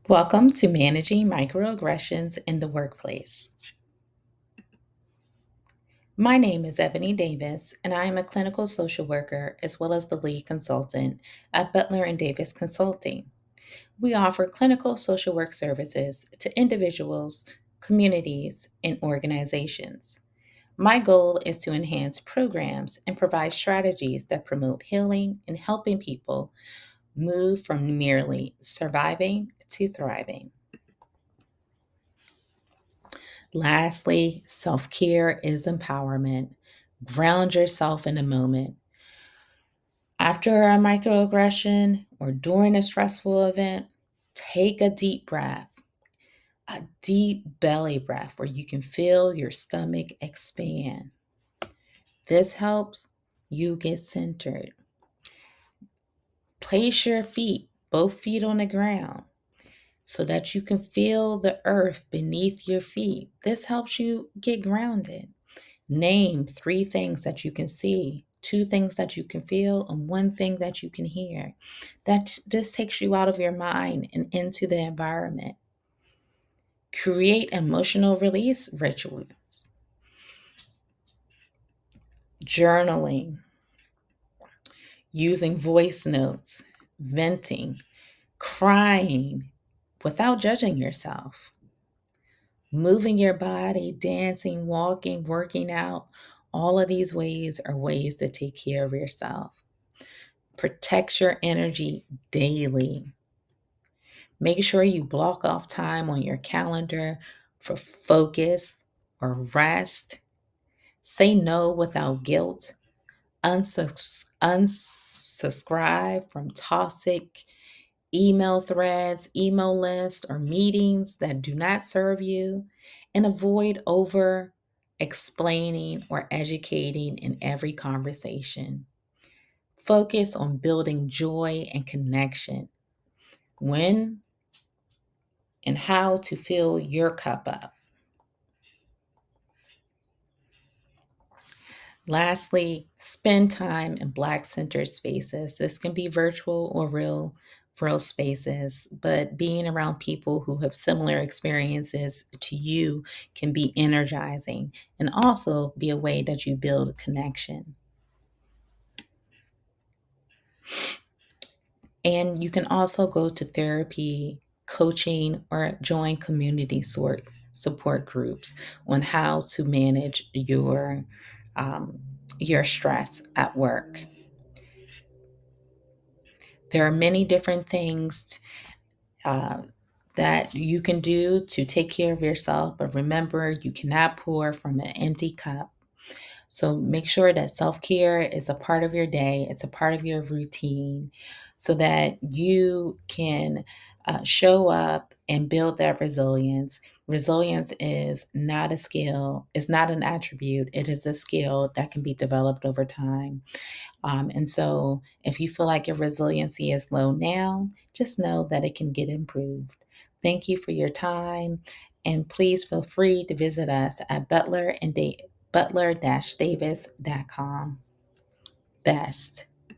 Welcome to Managing Microaggressions in the Workplace. My name is Ebony Davis, and I am a clinical social worker as well as the lead consultant at Butler and Davis Consulting. We offer clinical social work services to individuals, communities, and organizations. My goal is to enhance programs and provide strategies that promote healing and helping people move from merely surviving to thriving. Lastly, self care is empowerment. Ground yourself in the moment. After a microaggression or during a stressful event, take a deep breath, a deep belly breath where you can feel your stomach expand. This helps you get centered. Place your feet, both feet on the ground, so that you can feel the earth beneath your feet. This helps you get grounded. Name three things that you can see, two things that you can feel, and one thing that you can hear. That this takes you out of your mind and into the environment. Create emotional release rituals. Journaling, using voice notes, venting, crying without judging yourself. Moving your body, dancing, walking, working out. All of these ways are ways to take care of yourself. Protect your energy daily. Make sure you block off time on your calendar for focus or rest. Say no without guilt. Unsubscribe from toxic email threads, email lists, or meetings that do not serve you. And avoid over explaining or educating in every conversation. Focus on building joy and connection. When and how to fill your cup up. Lastly, spend time in Black centered spaces. This can be virtual or real spaces, but being around people who have similar experiences to you can be energizing and also be a way that you build a connection. And you can also go to therapy, coaching, or join community support groups on how to manage um, your stress at work. There are many different things uh, that you can do to take care of yourself, but remember, you cannot pour from an empty cup. So make sure that self care is a part of your day, it's a part of your routine, so that you can show up and build that resilience. Resilience is not a skill, it's not an attribute, it is a skill that can be developed over time. And so if you feel like your resiliency is low now, just know that it can get improved. Thank you for your time. And please feel free to visit us at butler-davis.com. Best.